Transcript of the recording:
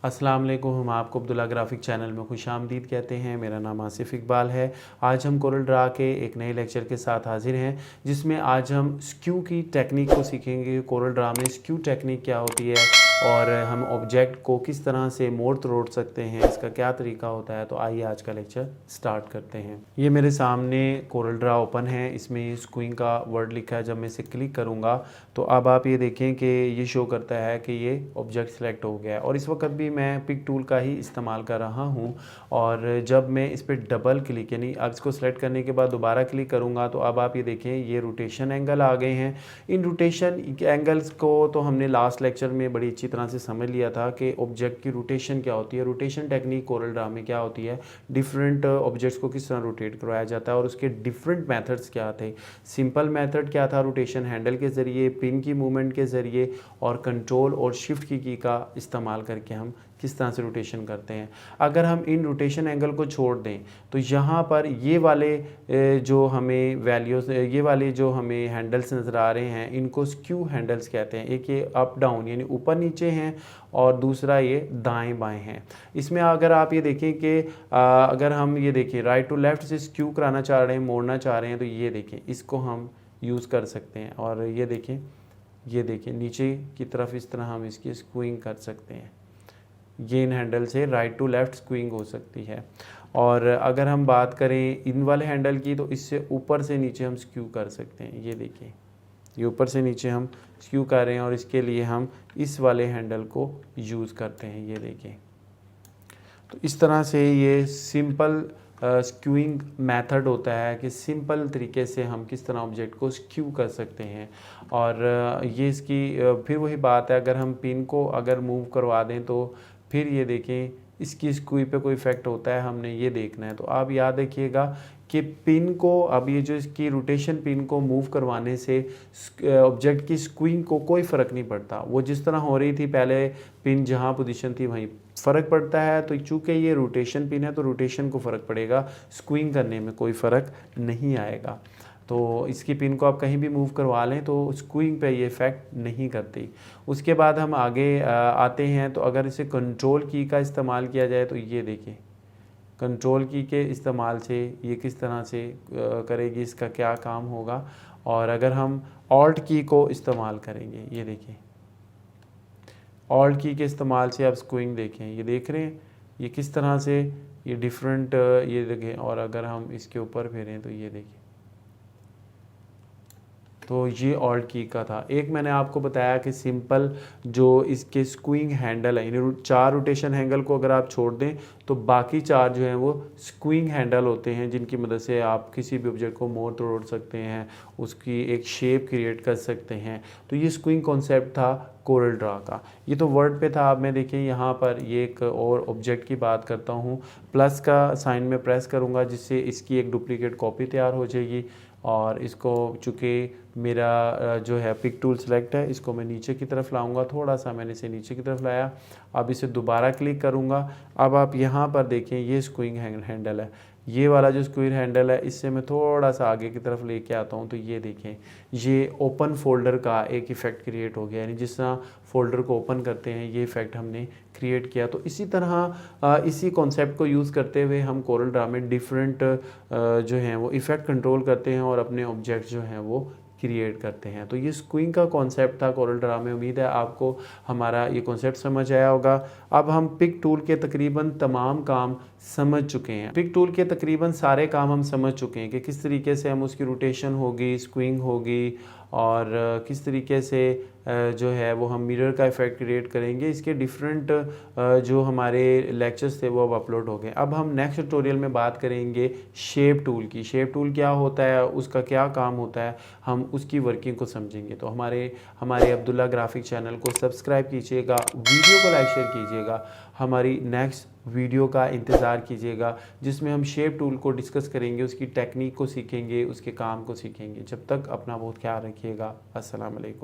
अस्सलाम वालेकुम। हम आपको अब्दुल्ला ग्राफिक चैनल में खुशामदीद कहते हैं। मेरा नाम आसिफ इकबाल है। आज हम कोरल ड्रा के एक नए लेक्चर के साथ हाजिर हैं, जिसमें आज हम स्क्यू की टेक्निक को सीखेंगे। कोरल ड्रा में स्क्यू टेक्निक क्या होती है और हम ऑब्जेक्ट को किस तरह से मोड़ तोड़ सकते हैं, इसका क्या तरीका होता है। तो आइए आज का लेक्चर स्टार्ट करते हैं। ये मेरे सामने कोरल ड्रा ओपन है, इसमें स्क्यूइंग का वर्ड लिखा है। जब मैं इसे क्लिक करूँगा तो अब आप ये देखें कि ये शो करता है कि ये ऑब्जेक्ट सेलेक्ट हो गया है और इस वक्त भी मैं पिक टूल का ही इस्तेमाल कर रहा हूँ। और जब मैं इस पर डबल क्लिक यानी अब इसको सेलेक्ट करने के बाद दोबारा क्लिक करूँगा तो अब आप ये देखें ये रोटेशन एंगल आ गए हैं। इन रोटेशन एंगल्स को तो हमने लास्ट लेक्चर में बड़ी अच्छी तरह से समझ लिया था कि ऑब्जेक्ट की रोटेशन क्या होती है। रोटेशन टेक्निक कोरल ड्रा में क्या होती है, डिफरेंट ऑब्जेक्ट्स को किस तरह रोटेट करवाया जाता है और उसके डिफरेंट मेथड्स क्या थे। सिंपल मेथड क्या था, रोटेशन हैंडल के ज़रिए, पिन की मूवमेंट के ज़रिए और कंट्रोल और शिफ्ट की का इस्तेमाल करके हम किस तरह से रोटेशन करते हैं। अगर हम इन रोटेशन एंगल को छोड़ दें तो यहाँ पर ये वाले जो हमें वैल्यूज़, ये वाले जो हमें हैंडल्स नज़र आ रहे हैं, इनको स्क्यू हैंडल्स कहते हैं। एक ये अप डाउन यानी ऊपर नीचे हैं और दूसरा ये दाएं बाएं हैं। इसमें अगर आप ये देखें कि अगर हम ये देखें राइट टू लेफ़्ट से स्क्यू कराना चाह रहे हैं, मोड़ना चाह रहे हैं, तो ये देखें इसको हम यूज़ कर सकते हैं। और ये देखें नीचे की तरफ इस तरह हम इसकी स्क्यूइंग कर सकते हैं। ये इन हैंडल से राइट टू लेफ़्ट स्क्यूइंग हो सकती है। और अगर हम बात करें इन वाले हैंडल की तो इससे ऊपर से नीचे हम स्क्यू कर सकते हैं। ये देखिए ये ऊपर से नीचे हम स्क्यू कर रहे हैं और इसके लिए हम इस वाले हैंडल को यूज़ करते हैं। ये देखिए, तो इस तरह से ये सिंपल स्क्यूइंग मेथड होता है कि सिंपल तरीके से हम किस तरह ऑब्जेक्ट को स्क्यू कर सकते हैं। और ये इसकी फिर वही बात है, अगर हम पिन को अगर मूव करवा दें तो फिर ये देखें इसकी स्क्यू पे कोई इफ़ेक्ट होता है, हमने ये देखना है। तो आप याद रखिएगा कि पिन को अब ये जो इसकी रोटेशन पिन को मूव करवाने से ऑब्जेक्ट की स्क्यूइंग को कोई फ़र्क नहीं पड़ता। वो जिस तरह हो रही थी पहले, पिन जहाँ पोजीशन थी वहीं फ़र्क पड़ता है। तो चूँकि ये रोटेशन पिन है तो रोटेशन को फ़र्क पड़ेगा, स्क्यूइंग करने में कोई फ़र्क नहीं आएगा। तो इसकी पिन को आप कहीं भी मूव करवा लें तो स्क्यूइंग पे ये इफ़ेक्ट नहीं करती। उसके बाद हम आगे आते हैं। तो अगर इसे कंट्रोल की का इस्तेमाल किया जाए तो ये देखिए कंट्रोल की के इस्तेमाल से ये किस तरह से करेगी, इसका क्या काम होगा। और अगर हम ऑल्ट की को इस्तेमाल करेंगे, ये देखिए ऑल्ट की के इस्तेमाल से आप स्क्यूइंग देखें, ये देख रहे हैं ये किस तरह से ये डिफरेंट ये देखें। और अगर हम इसके ऊपर फेरें तो ये देखिए, तो ये ऑल्ट की का था। एक मैंने आपको बताया कि सिंपल जो इसके स्क्यूइंग हैंडल है, यानी 4 रोटेशन हैंडल को अगर आप छोड़ दें तो बाकी 4 जो हैं वो स्क्यूइंग हैंडल होते हैं, जिनकी मदद से आप किसी भी ऑब्जेक्ट को मोड़ तोड़ सकते हैं, उसकी एक शेप क्रिएट कर सकते हैं। तो ये स्क्यूइंग कॉन्सेप्ट था कोरल ड्रा का। ये तो वर्ड पे था। अब मैं देखें यहाँ पर ये एक और ऑब्जेक्ट की बात करता हूँ। प्लस का साइन में प्रेस करूँगा जिससे इसकी एक डुप्लीकेट कॉपी तैयार हो जाएगी। और इसको चूँकि मेरा जो है पिक टूल सेलेक्ट है, इसको मैं नीचे की तरफ लाऊंगा, थोड़ा सा मैंने इसे नीचे की तरफ लाया। अब इसे दोबारा क्लिक करूंगा। अब आप यहाँ पर देखें ये स्क्यूइंग हैंडल है, ये वाला जो स्क्यूइंग हैंडल है इससे मैं थोड़ा सा आगे की तरफ लेके आता हूँ। तो ये देखें ये ओपन फोल्डर का एक इफ़ेक्ट क्रिएट हो गया, यानी जिस तरह फोल्डर को ओपन करते हैं ये इफ़ेक्ट हमने क्रिएट किया। तो इसी तरह इसी कॉन्सेप्ट को यूज़ करते हुए हम कोरल ड्रा में डिफरेंट जो हैं वो इफ़ेक्ट कंट्रोल करते हैं और अपने ऑब्जेक्ट जो हैं वो क्रिएट करते हैं। तो ये स्क्यूइंग का कॉन्सेप्ट था कोरल ड्रा में। उम्मीद है आपको हमारा ये कॉन्सेप्ट समझ आया होगा। अब हम पिक टूल के तकरीबन तमाम काम समझ चुके हैं। पिक टूल के तकरीबन सारे काम हम समझ चुके हैं कि किस तरीके से हम उसकी रोटेशन होगी, स्क्यूइंग होगी और किस तरीके से जो है वो हम मिरर का इफ़ेक्ट क्रिएट करेंगे। इसके डिफरेंट जो हमारे लेक्चर्स थे वो अब अपलोड हो गए। अब हम नेक्स्ट ट्यूटोरियल में बात करेंगे शेप टूल की। शेप टूल क्या होता है, उसका क्या काम होता है, हम उसकी वर्किंग को समझेंगे। तो हमारे अब्दुल्ला ग्राफिक चैनल को सब्सक्राइब कीजिएगा, वीडियो को लाइक शेयर कीजिएगा, हमारी नेक्स्ट वीडियो का इंतज़ार कीजिएगा जिसमें हम शेप टूल को डिस्कस करेंगे, उसकी टेक्निक को सीखेंगे, उसके काम को सीखेंगे। जब तक अपना बहुत ख्याल रखिएगा। अस्सलाम वालेकुम।